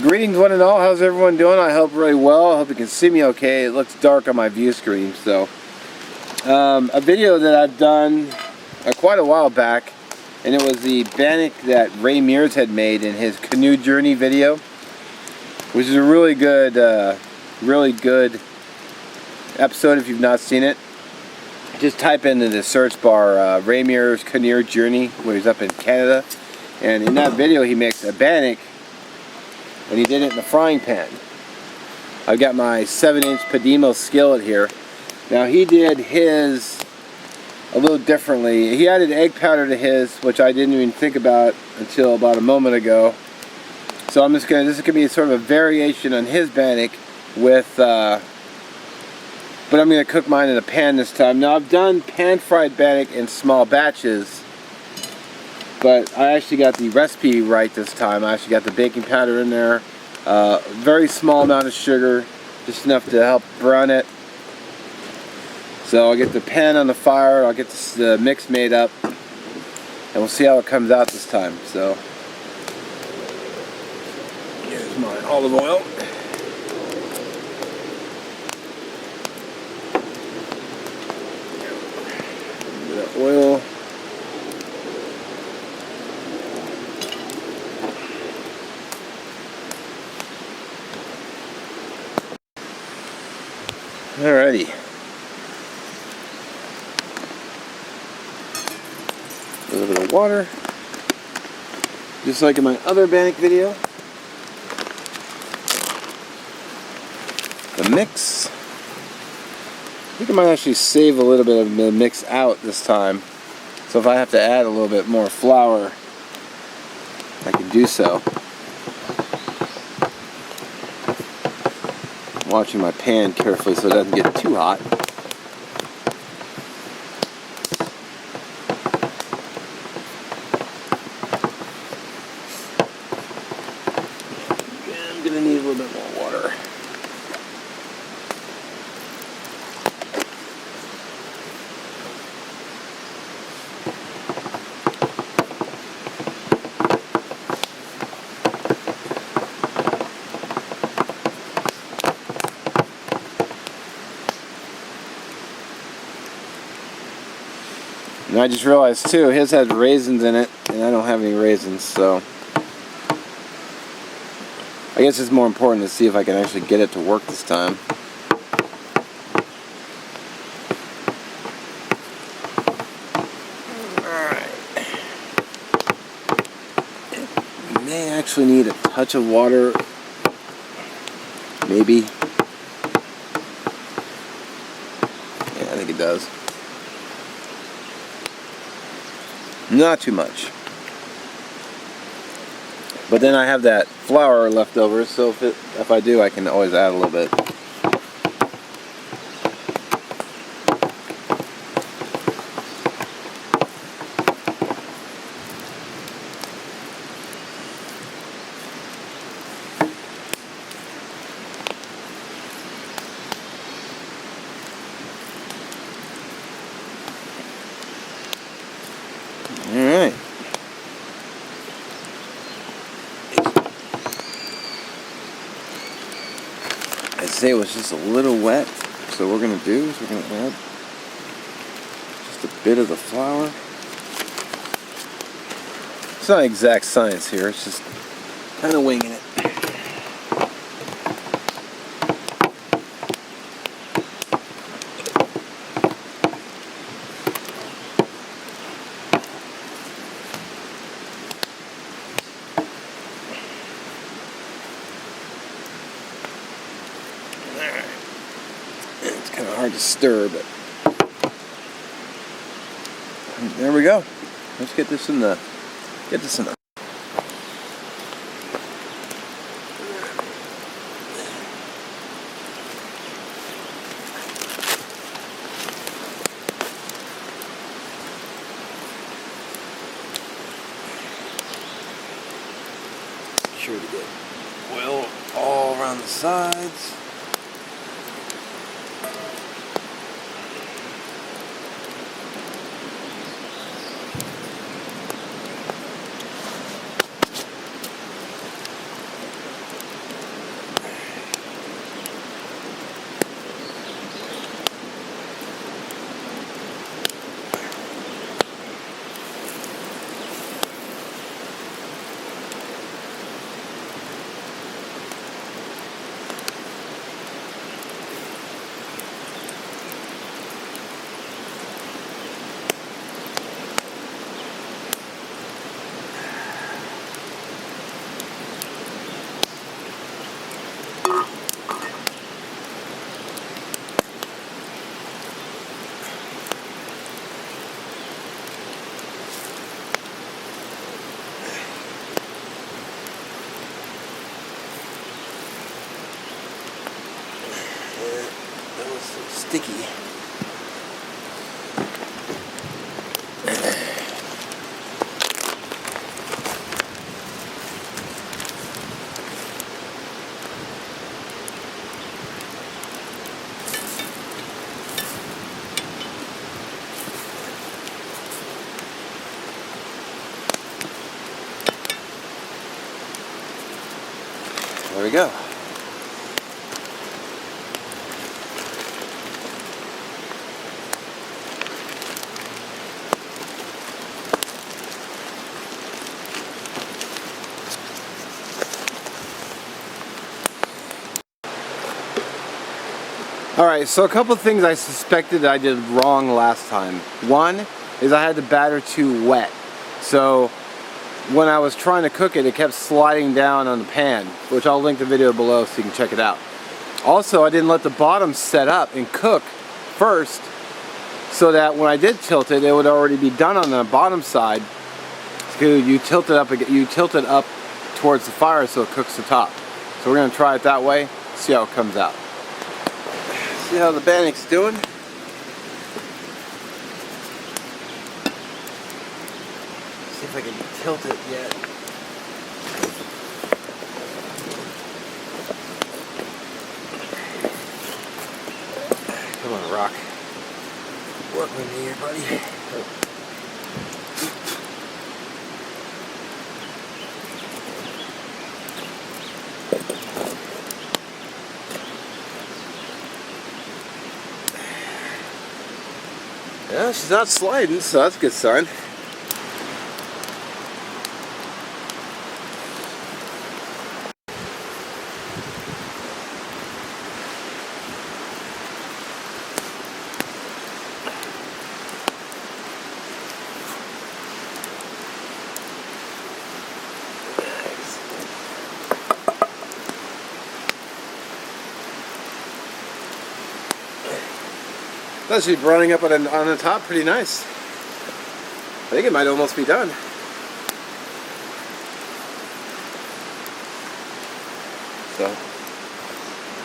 Greetings one and all, how's everyone doing? I hope really well. I hope you can see me okay. It looks dark on my view screen. So a video that I've done quite a while back, and it was the Bannock that Mears had made in his canoe journey video, which is a really good episode if you've not seen it. Just type into the search bar Mears canoe journey, where he's up in Canada, and in that video he makes a Bannock, and he did it in the frying pan. I've got my 7-inch Paderno skillet here. Now he did his a little differently. He added egg powder to his, which I didn't even think about until about a moment ago. So I'm just gonna, this is gonna be sort of a variation on his Bannock with, but I'm gonna cook mine in a pan this time. Now I've done pan fried Bannock in small batches, but I actually got the recipe right this time. I actually got the baking powder in there, very small amount of sugar, just enough to help brown it. So I'll get the pan on the fire, I'll get the mix made up, and we'll see how it comes out this time. So here's my olive oil. A bit of oil. Alrighty. A little bit of water, just like in my other Bannock video. The mix. I think I might actually save a little bit of the mix out this time. So if I have to add a little bit more flour, I can do so. Watching my pan carefully so it doesn't get too hot. And I'm gonna need a little bit more water. And I just realized too, his had raisins in it, and I don't have any raisins, so I guess it's more important to see if I can actually get it to work this time. Alright. It may actually need a touch of water, maybe. Yeah, I think it does. Not too much. But then I have that flour left over, so if I do, I can always add a little bit. Alright. I'd say it was just a little wet, so what we're going to do is we're going to add just a bit of the flour. It's not exact science here, it's just kind of winging it. It's kind of hard to stir, but there we go. Let's get this in the sure to get oil all around the sides. sticky. There we go. Alright, so a couple of things I suspected I did wrong last time. One is I had the batter too wet. So when I was trying to cook it, it kept sliding down on the pan, which I'll link the video below so you can check it out. Also, I didn't let the bottom set up and cook first, so that when I did tilt it, it would already be done on the bottom side. So you tilt it up towards the fire so it cooks the top. So we're going to try it that way, see how it comes out. See how the Bannock's doing? See if I can tilt it yet. Come on, rock. Work with me here, buddy. Yeah, she's not sliding, so that's a good sign. That's actually running up on the top pretty nice. I think it might almost be done. So,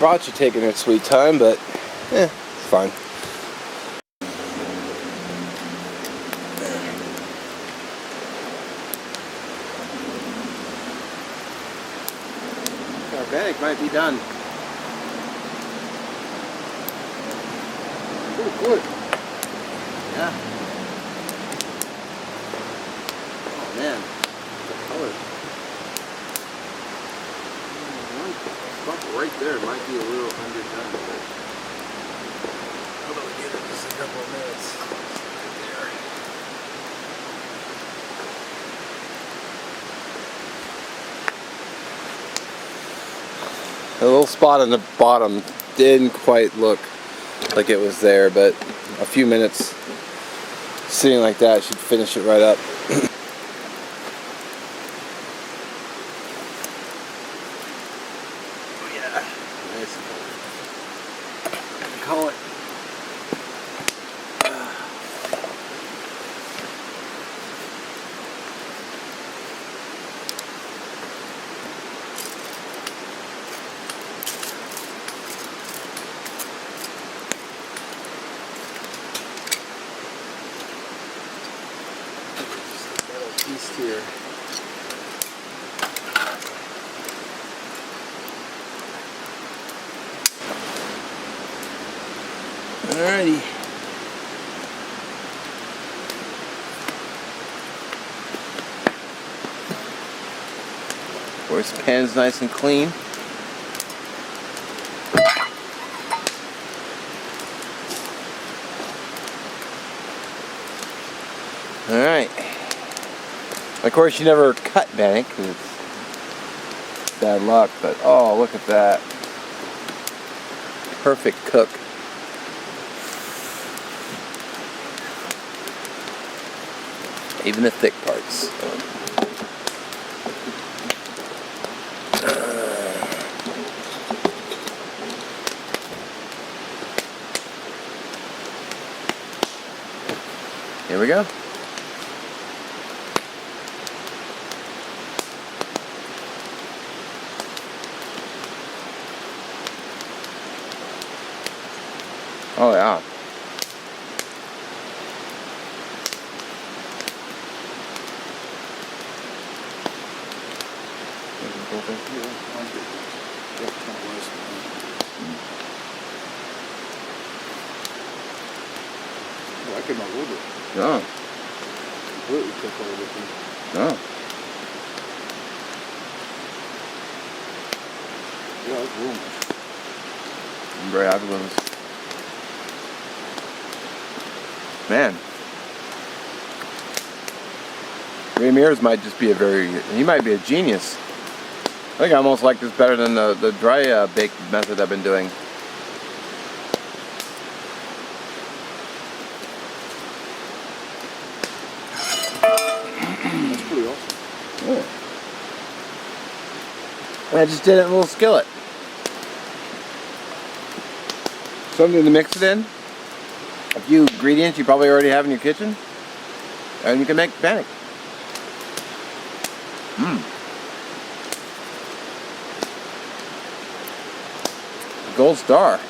broth are taking their sweet time, but it's fine. Our Bannock might be done. Oh, good. Yeah. Oh man, the color. One bump right there might be a little underdone, but how about we give it just a couple of minutes? Right there. A little spot on the bottom didn't quite look like it was there, but a few minutes sitting like that should finish it right up. Oh yeah, nice. Call it. Piece here. Alrighty. Of course, the pan's nice and clean. Alright. Of course, you never cut Bannock because it's bad luck, but oh, look at that. Perfect cook. Even the thick parts. Here we go. Oh yeah. I came out with it. No. Completely took all of it. No. Yeah, it's warm. I'm very happy with this. Man. Mears might just be he might be a genius. I think I almost like this better than the dry bake method I've been doing. That's pretty awesome. Yeah. And I just did it in a little skillet. Something to mix it in. A few ingredients you probably already have in your kitchen. And you can make Bannock. Gold star.